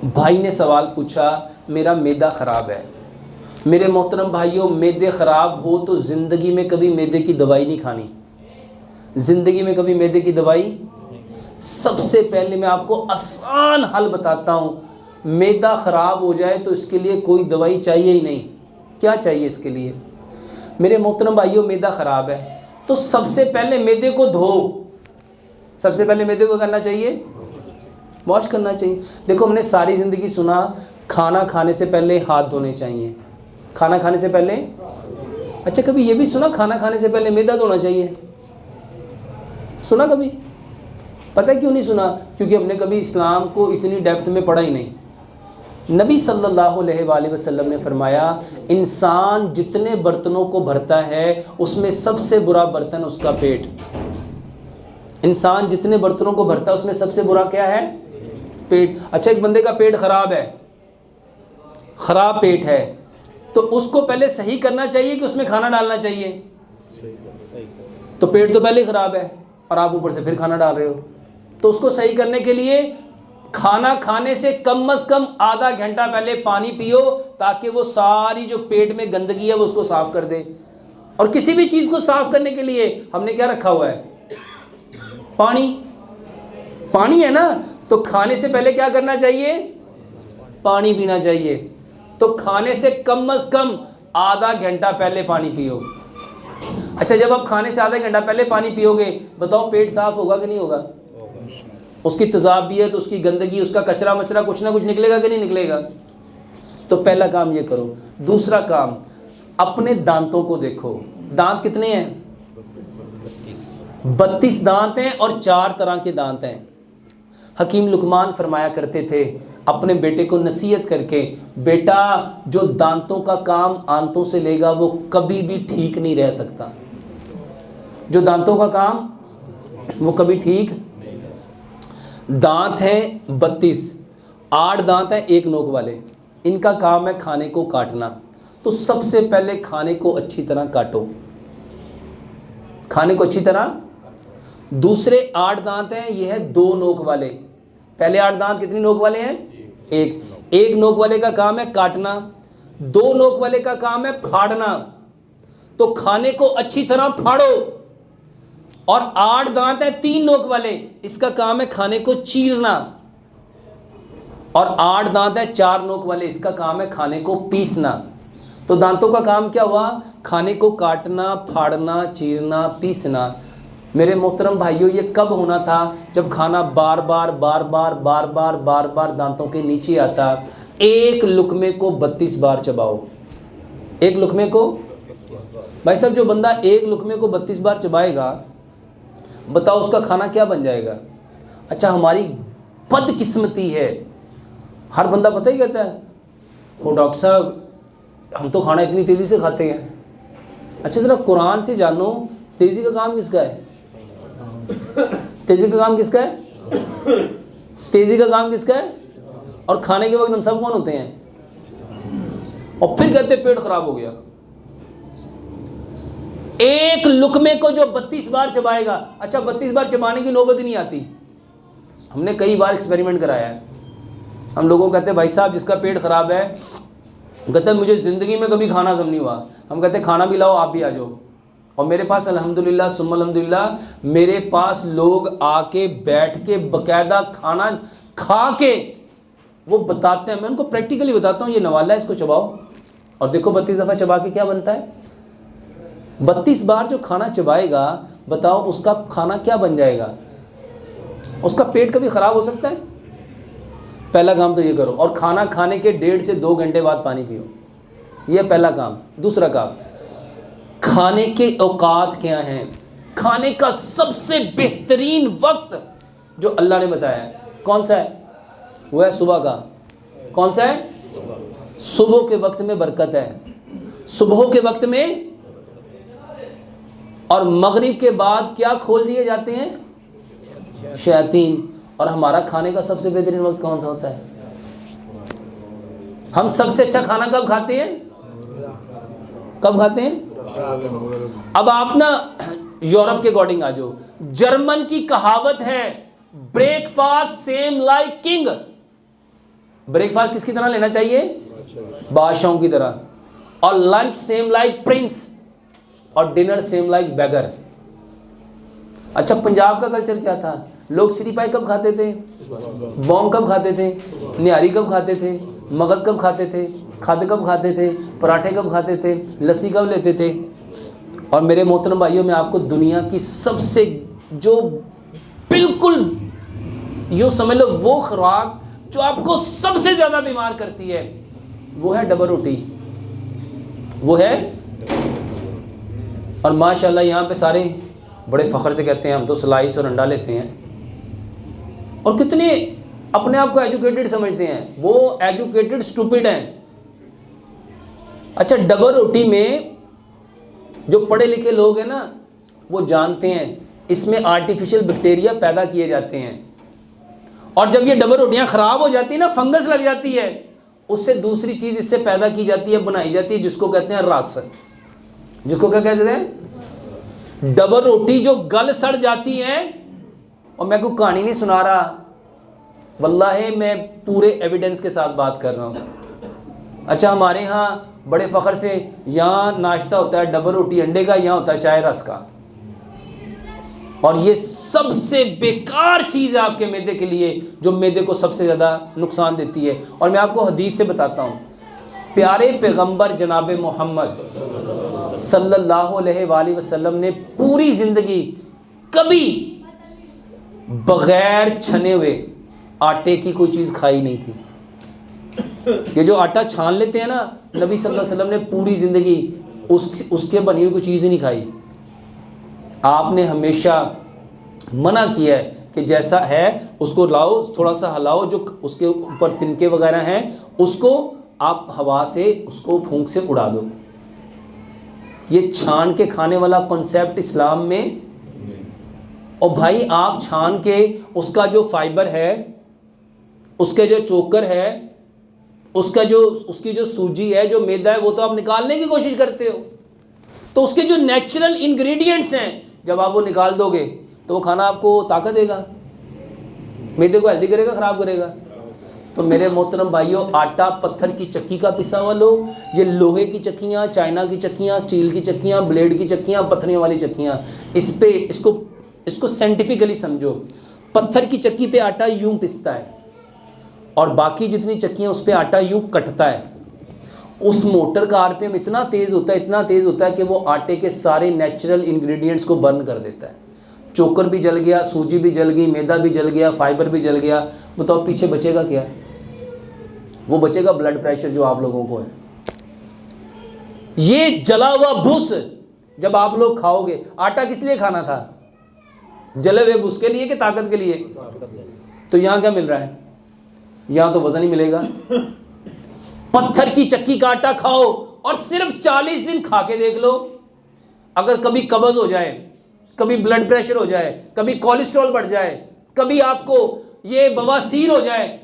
भाई ने सवाल पूछा, मेरा मैदा ख़राब है। मेरे मोहतरम भाइयों, मैदे ख़राब हो तो ज़िंदगी में कभी मैदे की दवाई नहीं खानी। ज़िंदगी में कभी मैदे की दवाई। सबसे पहले मैं आपको आसान हल बताता हूँ। मैदा ख़राब हो जाए तो इसके लिए कोई दवाई चाहिए ही नहीं। क्या चाहिए इसके लिए? मेरे मोहतरम भाइयों, मैदा ख़राब है तो सबसे पहले मैदे को धो। सबसे पहले मैदे को करना चाहिए, वॉश करना चाहिए। देखो, हमने सारी ज़िंदगी सुना खाना खाने से पहले हाथ धोने चाहिए। खाना खाने से पहले, अच्छा कभी ये भी सुना खाना खाने से पहले मैदा धोना चाहिए? सुना कभी? पता है क्यों नहीं सुना? क्योंकि हमने कभी इस्लाम को इतनी डेप्थ में पढ़ा ही नहीं। नबी सल्लल्लाहु अलैहि वसल्लम ने फरमाया, इंसान जितने बर्तनों को भरता है उसमें सबसे बुरा बर्तन उसका पेट। इंसान जितने बर्तनों को भरता है उसमें सबसे बुरा क्या है? पेट। अच्छा, एक बंदे का पेट ख़राब है, ख़राब पेट है, तो उसको पहले सही करना चाहिए कि उसमें खाना डालना चाहिए? तो पेट तो पहले ही ख़राब है और आप ऊपर से फिर खाना डाल रहे हो। तो उसको सही करने के लिए खाना खाने से कम से कम आधा घंटा पहले पानी पियो, ताकि वो सारी जो पेट में गंदगी है वो उसको साफ़ कर दे। और किसी भी चीज़ को साफ़ करने के लिए हमने क्या रखा हुआ है? पानी। पानी है ना, तो खाने से पहले क्या करना चाहिए? पानी पीना चाहिए। तो खाने से कम आधा घंटा पहले पानी पियो। अच्छा, जब आप खाने से आधा घंटा पहले पानी पियोगे, बताओ पेट साफ होगा कि नहीं होगा? उसकी तेज़ाबियत, उसकी गंदगी, उसका कचरा मचरा कुछ ना कुछ निकलेगा कि नहीं निकलेगा? तो पहला काम ये करो। दूसरा काम, अपने दांतों को देखो। दांत कितने हैं? 32 दांत हैं और 4 तरह के दांत हैं। हकीम लुकमान फरमाया करते थे अपने बेटे को नसीहत करके, बेटा जो दांतों का काम आंतों से लेगा वो कभी भी ठीक नहीं रह सकता। जो दांतों का काम वो कभी ठीक। दांत हैं 32, 8 दांत हैं एक नोक वाले। इनका काम है खाने को काटना। तो सबसे पहले खाने को अच्छी तरह काटो, खाने को अच्छी तरह। दूसरे 8 दांत हैं, ये है 2 नोक वाले। पहले 8 दांत कितनी नोक वाले हैं? एक नोक वाले का काम है काटना, 2 नोक वाले का काम है फाड़ना। तो खाने को अच्छी तरह फाड़ो। और 8 दांत हैं 3 नोक वाले, इसका काम है खाने को चीरना। और 8 दांत हैं 4 नोक वाले, इसका काम है खाने को पीसना। तो दांतों का काम क्या हुआ? खाने को काटना, फाड़ना, चीरना, पीसना। मेरे मोहतरम भाइयों, ये कब होना था? जब खाना बार बार दांतों के नीचे आता। एक लुकमे को 32 बार चबाओ। एक लुकमे को, भाई साहब, जो बंदा एक लुकमे को 32 बार चबाएगा, बताओ उसका खाना क्या बन जाएगा? अच्छा, हमारी बदकिस्मती है, हर बंदा पता ही कहता है, हो डॉक्टर साहब हम तो खाना इतनी तेज़ी से खाते हैं। अच्छा, ज़रा कुरान से जानो, तेज़ी का काम किसका है? तेज़ी का काम किसका है? तेज़ी का काम किसका है? और खाने के वक्त हम सब कौन होते हैं? और फिर कहते पेट खराब हो गया। एक लुकमे को जो 32 बार चबाएगा, अच्छा 32 बार चबाने की नौबत ही नहीं आती। हमने कई बार एक्सपेरिमेंट कराया है। हम लोगों को कहते हैं भाई साहब जिसका पेट ख़राब है, कहते हैं मुझे ज़िंदगी में कभी खाना हज़म नहीं हुआ। हम कहते हैं खाना भी लाओ, आप भी आ जाओ। और मेरे पास अल्हम्दुलिल्लाह सुम्मा अल्हम्दुलिल्लाह, मेरे पास लोग आके बैठ के बाकायदा खाना खा के वो बताते हैं। मैं उनको प्रैक्टिकली बताता हूँ, ये नवाला है, इसको चबाओ और देखो 32 दफ़ा चबा के क्या बनता है। 32 बार जो खाना चबाएगा, बताओ उसका खाना क्या बन जाएगा? उसका पेट कभी ख़राब हो सकता है? पहला काम तो ये करो। और खाना खाने के 1.5 से 2 घंटे बाद पानी पियो, ये पहला काम। दूसरा काम, खाने के औकात क्या हैं? खाने का सबसे बेहतरीन वक्त जो अल्लाह ने बताया है कौन सा है? वो है सुबह का। कौन सा है? सुबह के वक्त में बरकत है। सुबह के वक्त में और मगरिब के बाद क्या खोल दिए जाते हैं? शैतान। और हमारा खाने का सबसे बेहतरीन वक्त कौन सा होता है? हम सबसे अच्छा खाना कब खाते हैं? कब खाते हैं? अब आप ना यूरोप के अकॉर्डिंग आ जाओ। जर्मन की कहावत है, breakfast same like king. Breakfast किसकी तरह लेना चाहिए? बादशाहों की तरह। और लंच सेम लाइक प्रिंस और डिनर सेम लाइक बेगर। अच्छा, पंजाब का कल्चर क्या था? लोग सिरी पाई कब खाते थे? बॉम्ब कब खाते थे? निहारी कब खाते थे? मगज़ कब खाते थे? खाद कब खाते थे? पराठे कब खाते थे? लस्सी कब लेते थे? और मेरे मोहतरम भाइयों, मैं आपको दुनिया की सबसे जो बिल्कुल यूँ समझ लो वो खुराक जो आपको सबसे ज़्यादा बीमार करती है, वो है डबल रोटी, वो है। और माशाल्लाह यहाँ पे सारे बड़े फ़ख्र से कहते हैं हम तो स्लाइस और अंडा लेते हैं, और कितने अपने आप को एजुकेटेड समझते हैं। वो एजुकेटेड स्टूपिड हैं। अच्छा, डबल रोटी में जो पढ़े लिखे लोग हैं ना, वो जानते हैं इसमें आर्टिफिशियल बैक्टीरिया पैदा किए जाते हैं, और जब ये डबल रोटियां ख़राब हो जाती है ना, फंगस लग जाती है, उससे दूसरी चीज़ इससे पैदा की जाती है, बनाई जाती है, जिसको कहते हैं रस। जिसको क्या कहते हैं? डबल रोटी जो गल सड़ जाती है। और मैं कोई कहानी नहीं सुना रहा, वल्लाहि मैं पूरे एविडेंस के साथ बात कर रहा हूँ। अच्छा, हमारे यहाँ बड़े फ़ख्र से यहाँ नाश्ता होता है डबल रोटी अंडे का, यहाँ होता है चाय रस का। और ये सबसे बेकार चीज़ है आपके मैदे के लिए, जो मैदे को सबसे ज़्यादा नुकसान देती है। और मैं आपको हदीस से बताता हूँ, प्यारे पैगंबर जनाब मोहम्मद सल्लल्लाहु अलैहि वसल्लम ने पूरी ज़िंदगी कभी बग़ैर छने हुए आटे की कोई चीज़ खाई नहीं थी। ये जो आटा छान लेते हैं ना, नबी सल्लल्लाहु अलैहि वसल्लम ने पूरी ज़िंदगी उसके बनी हुई कोई चीज़ ही नहीं खाई। आपने हमेशा मना किया है कि जैसा है उसको लाओ, थोड़ा सा हिलाओ, जो उसके ऊपर तिनके वगैरह हैं उसको आप हवा से, उसको फूंक से उड़ा दो। ये छान के खाने वाला कॉन्सेप्ट इस्लाम में। और भाई आप छान के उसका जो फाइबर है, उसके जो चोकर है, उसकी जो सूजी है, जो मैदा है, वो तो आप निकालने की कोशिश करते हो। तो उसके जो नेचुरल इंग्रेडिएंट्स हैं, जब आप वो निकाल दोगे तो वो खाना आपको ताकत देगा, मैदे को हेल्दी करेगा, ख़राब करेगा। तो मेरे मोहतरम भाइयों, आटा पत्थर की चक्की का पिसा हुआ लो, ये लोहे की चक्कियाँ, चाइना की चक्कियाँ, स्टील की चक्कियाँ, ब्लेड की चक्कियाँ, पत्थरियों वाली चक्कियाँ, इसको साइंटिफिकली समझो। पत्थर की चक्की पे आटा यूँ पिसता है और बाकी जितनी चक्कियाँ उस पर आटा यूँ कटता है। उस मोटर का आरपीएम इतना तेज़ होता है कि वो आटे के सारे नेचुरल इंग्रेडिएंट्स को बर्न कर देता है। चोकर भी जल गया, सूजी भी जल गई, मैदा भी जल गया, फाइबर भी जल गया। बताओ पीछे बचेगा क्या? वो बचेगा ब्लड प्रेशर जो आप लोगों को है। ये जला हुआ भूस जब आप लोग खाओगे, आटा किस लिए खाना था? जले हुए भूस के लिए कि ताकत के लिए? तो यहाँ क्या मिल रहा है? यहाँ तो वजन ही मिलेगा। पत्थर की चक्की का आटा खाओ और सिर्फ 40 दिन खा के देख लो, अगर कभी कब्ज हो जाए, कभी ब्लड प्रेशर हो जाए, कभी कोलेस्ट्रॉल बढ़ जाए, कभी आपको ये बवासीर हो जाए,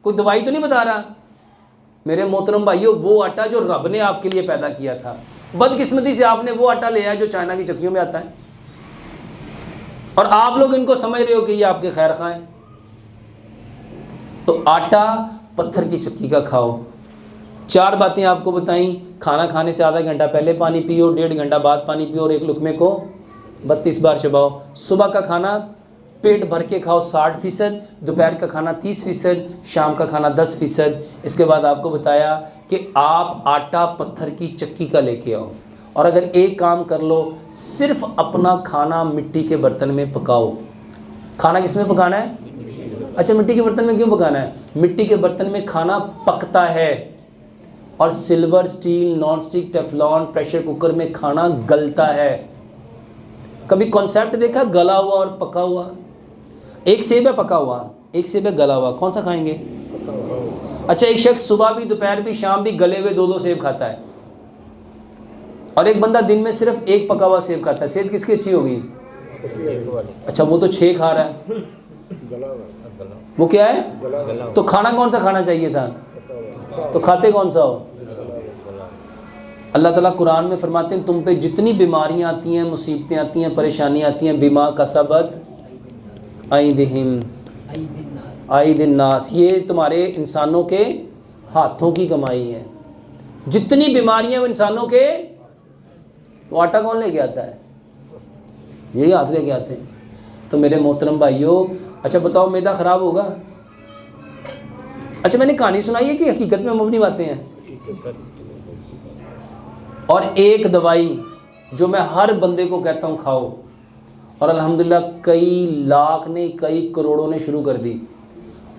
कोई दवाई तो नहीं बता रहा। मेरे मोहतरम भाइयों, वो आटा जो रब ने आपके लिए पैदा किया था, बदकिस्मती से आपने वो आटा ले आया जो चाइना की चक्कियों में आता है, और आप लोग इनको समझ रहे हो कि ये आपके खैर खां हैं। तो आटा पत्थर की चक्की का खाओ। 4 बातें आपको बताई। खाना खाने से आधा घंटा पहले पानी पियो, 1.5 घंटा बाद पानी पियो, और एक लुकमे को 32 बार चबाओ। सुबह का खाना पेट भर के खाओ 60%, दोपहर का खाना 30%, शाम का खाना 10%। इसके बाद आपको बताया कि आप आटा पत्थर की चक्की का लेके आओ, और अगर एक काम कर लो, सिर्फ अपना खाना मिट्टी के बर्तन में पकाओ। खाना किस में पकाना है? अच्छा, मिट्टी के बर्तन में क्यों पकाना है? मिट्टी के बर्तन में खाना पकता है, और silver, steel, non stick, Teflon, pressure cooker में खाना गलता है। कभी कॉन्सेप्ट देखा गला हुआ और पका हुआ? एक सेब है पका हुआ, एक सेब है गला हुआ, कौन सा खाएंगे? अच्छा, एक शख्स सुबह भी, दोपहर भी, शाम भी गले हुए 2-2 सेब खाता है, और एक बंदा दिन में सिर्फ एक पका हुआ सेब खाता है। सेहत किसकी अच्छी होगी? अच्छा, वो तो 6 खा रहा है, वो क्या है? तो खाना कौन सा खाना चाहिए था? तो खाते कौन सा हो? अल्लाह ताला कुरान में फरमाते हैं, तुम पे जितनी बीमारियां आती हैं, मुसीबतें आती हैं, परेशानियां आती हैं, बिमा कसबत ऐदिहिम, आई दिन नास, ये तुम्हारे इंसानों के हाथों की कमाई है। जितनी बीमारियां वो इंसानों के, वो आटा कौन लेके आता है? यही हाथ लेके आते हैं। तो मेरे मोहतरम भाइयों, अच्छा बताओ मैदा ख़राब होगा? अच्छा मैंने कहानी सुनाई है कि हकीकत में मबनी बातें हैं? और एक दवाई जो मैं हर बंदे को कहता हूँ खाओ, और अल्हम्दुलिल्लाह कई लाख ने, कई करोड़ों ने शुरू कर दी।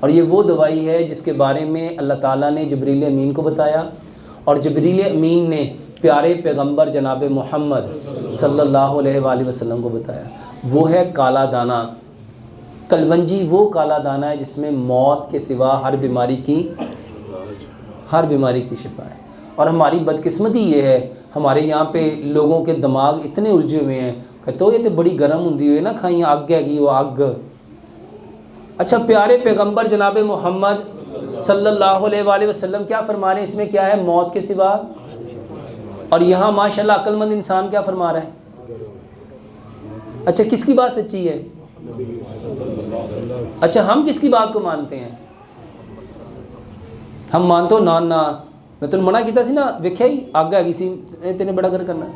और ये वो दवाई है जिसके बारे में अल्लाह ताला ने जिब्रील अमीन को बताया, और जिब्रील अमीन ने प्यारे पैगंबर जनाब मोहम्मद सल्लल्लाहु अलैहि वसल्लम को बताया। वो है काला दाना, कलवंजी। वो काला दाना है जिसमें मौत के सिवा हर बीमारी की शिफा है। और हमारी बदकिस्मती ये है, हमारे यहाँ पे लोगों के दिमाग इतने उलझे हुए हैं, कहते हो ये तो बड़ी गर्म होंदी हुई ना खाई, अग हैगी वो अग। अच्छा प्यारे पैगंबर जनाब मोहम्मद सल्लल्लाहु अलैहि वसल्लम क्या फरमा रहे हैं? इसमें क्या है? मौत के सिवा। और यहाँ माशाल्लाह अक्लमंद इंसान क्या फरमा रहा है? अच्छा किसकी बात सच्ची है? अच्छा हम किसकी बात को मानते हैं? हम मानते हो ना ना, मैं तुम मना किया सी ना, वेख्या ही अग हैगी सी, तेने बड़ा कर करना।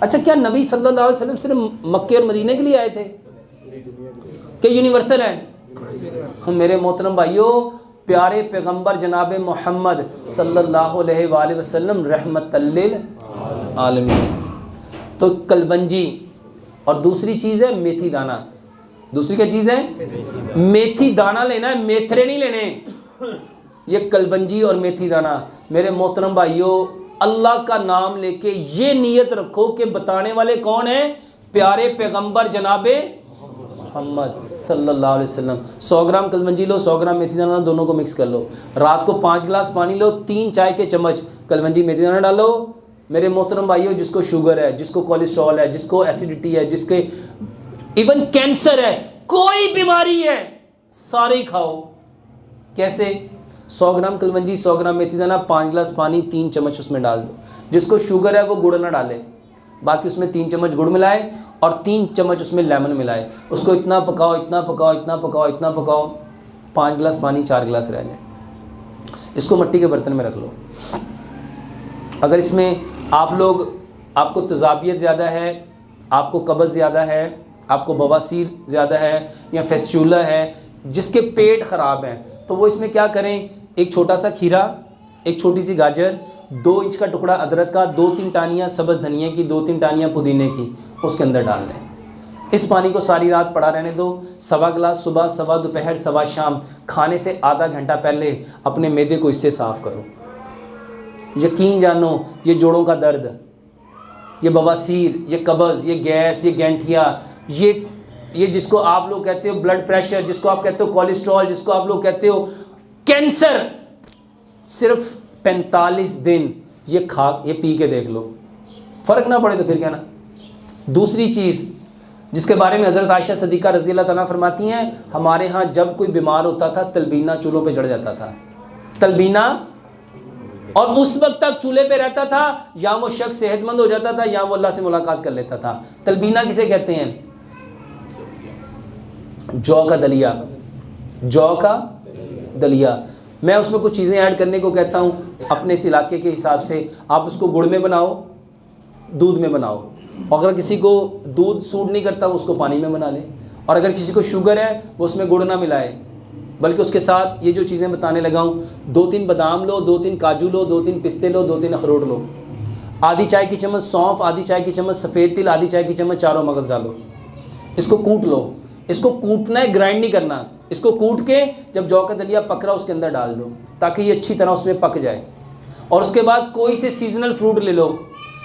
अच्छा क्या नबी सल्लल्लाहु अलैहि वसल्लम सिर्फ मक्के और मदीने के लिए आए थे? क्या यूनिवर्सल है? हम मेरे मोहतरम भाइयों, प्यारे पैगंबर जनाब मोहम्मद सल्लल्लाहु अलैहि वसल्लम रहमतल लिल आलमीन। तो कलवंजी, और दूसरी चीज़ है मेथी दाना। दूसरी क्या चीज़ है? मेथी दाना लेना है, मेथरे नहीं लेने। ये कलवंजी और मेथी दाना। मेरे मोहतरम भाइयों, अल्लाह का नाम लेके ये नीयत रखो कि बताने वाले कौन है? प्यारे पैगंबर जनाबे मोहम्मद सल्लल्लाहु अलैहि वसल्लम। 100 ग्राम कलवंजी लो, 100 ग्राम मेथी दाना, दोनों को मिक्स कर लो। रात को 5 गिलास पानी लो, 3 चाय के चम्मच कलवंजी मेथी दाना डालो। मेरे मोहतरम भाइयों, जिसको शुगर है, जिसको कोलेस्ट्रॉल है, जिसको एसिडिटी है, जिसके इवन कैंसर है, कोई बीमारी है, सारे ही खाओ। कैसे? 100 ग्राम कलवंजी, 100 ग्राम मेथी दाना, 5 गिलास पानी, 3 चम्मच उसमें डाल दो। जिसको शुगर है वो गुड़ ना डाले, बाकी उसमें 3 चम्मच गुड़ मिलाए और 3 चम्मच उसमें लेमन मिलाए। उसको इतना पकाओ, इतना पकाओ, इतना पकाओ, इतना पकाओ, 5 गिलास पानी, 4 गिलास रह जाए। इसको मिट्टी के बर्तन में रख लो। अगर इसमें आपको तजाबियत ज़्यादा है, आपको कब्ज़ ज़्यादा है, आपको बवासीर ज़्यादा है, या फेस्चूला है, जिसके पेट ख़राब हैं, तो वो इसमें क्या करें? एक छोटा सा खीरा, एक छोटी सी गाजर, 2 इंच का टुकड़ा अदरक का, 2-3 टानियाँ सब्ज़ धनिया की, 2-3 टानियाँ पुदीने की, उसके अंदर डाल लें। इस पानी को सारी रात पड़ा रहने दो। 1.25 गिलास सुबह, 1.25 दोपहर, 1.25 शाम, खाने से आधा घंटा पहले अपने मैदे को इससे साफ़ करो। यकीन जानो, ये जोड़ों का दर्द, ये बवासीर, ये कब्ज़, ये गैस, ये गैंठिया, ये जिसको आप लोग कहते हो ब्लड प्रेशर, जिसको आप कहते हो कोलेस्ट्रॉल, जिसको आप लोग कहते हो कैंसर, सिर्फ 45 दिन ये पी के देख लो, फ़र्क ना पड़े तो फिर क्या ना। दूसरी चीज़ जिसके बारे में हज़रत आयशा सदीक़ा रज़ी अल्लाह तआला फरमाती हैं, हमारे यहाँ जब कोई बीमार होता था तलबीना चूल्हों पे चढ़ जाता था, तलबीना, और उस वक्त तक चूल्हे पे रहता था, या वो शख्स सेहतमंद हो जाता था या वो अल्लाह से मुलाकात कर लेता था। तलबीना किसे कहते हैं? जौ का दलिया, जौ का दलिया। मैं उसमें कुछ चीज़ें ऐड करने को कहता हूँ अपने इस इलाके के हिसाब से। आप उसको गुड़ में बनाओ, दूध में बनाओ, और अगर किसी को दूध सूट नहीं करता वो उसको पानी में बना ले, और अगर किसी को शुगर है वो उसमें गुड़ ना मिलाए, बल्कि उसके साथ ये जो चीज़ें बताने लगा हूँ, 2-3 बादाम लो, 2-3 काजू लो, 2-3 पिस्ते लो, 2-3 अखरोट लो, आधी चाय की चम्मच सौंफ, आधी चाय की चम्मच सफ़ेद तिल, आधी चाय की चम्मच चारों मगज़ डालो। इसको कूट लो। इसको कूटना है, ग्राइंड नहीं करना। इसको कूट के जब जौ का दलिया पक रहा उसके अंदर डाल दो, ताकि ये अच्छी तरह उसमें पक जाए। और उसके बाद कोई से सीजनल फ्रूट ले लो,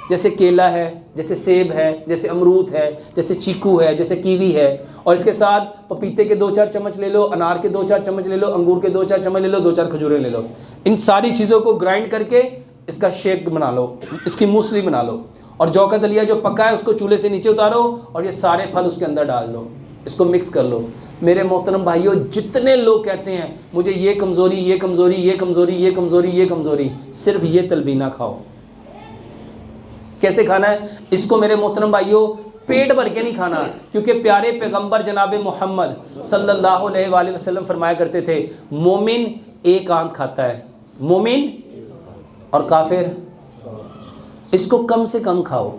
जैसे केला है, जैसे सेब है, जैसे अमरूद है, जैसे चीकू है, जैसे कीवी है, और इसके साथ पपीते के 2-4 चम्मच ले लो, अनार के 2-4 चम्मच ले लो, अंगूर के 2-4 चम्मच ले लो, 2-4 खजूरें ले लो। इन सारी चीज़ों को ग्राइंड करके इसका शेक बना लो, इसकी मूसली बना लो, और जौ का दलिया जो पका है उसको चूल्हे से नीचे उतारो और ये सारे फल उसके अंदर डाल दो, इसको मिक्स कर लो। मेरे मोहतरम भाइयों, जितने लोग कहते हैं मुझे ये कमज़ोरी, ये कमज़ोरी, ये कमज़ोरी, ये कमज़ोरी, ये कमज़ोरी, सिर्फ ये तलबीना खाओ। कैसे खाना है इसको? मेरे मोहतरम भाइयों, पेट भर के नहीं खाना, क्योंकि प्यारे पैगंबर जनाब मोहम्मद सल्लल्लाहु अलैहि वसल्लम फरमाया करते थे, मोमिन एक आंत खाता है, मोमिन, और काफिर इसको कम से कम खाओ।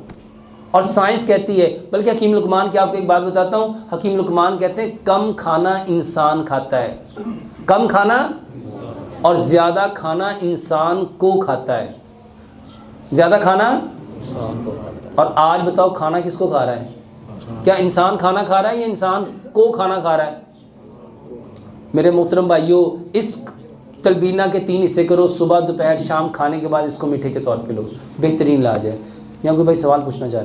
और साइंस कहती है, बल्कि हकीम लुकमान की आपको एक बात बताता हूँ, हकीम लुकमान कहते हैं कम खाना इंसान खाता है, कम खाना, और ज़्यादा खाना इंसान को खाता है, ज़्यादा खाना। और आज बताओ खाना किसको खा रहा है? क्या इंसान खाना खा रहा है या इंसान को खाना खा रहा है? मेरे मोहतरम भाइयों, इस तलबीना के 3 हिस्से करो, सुबह दोपहर शाम, खाने के बाद इसको मीठे के तौर पे लो, बेहतरीन इलाज है। यहाँ कोई भाई सवाल पूछना चाहे?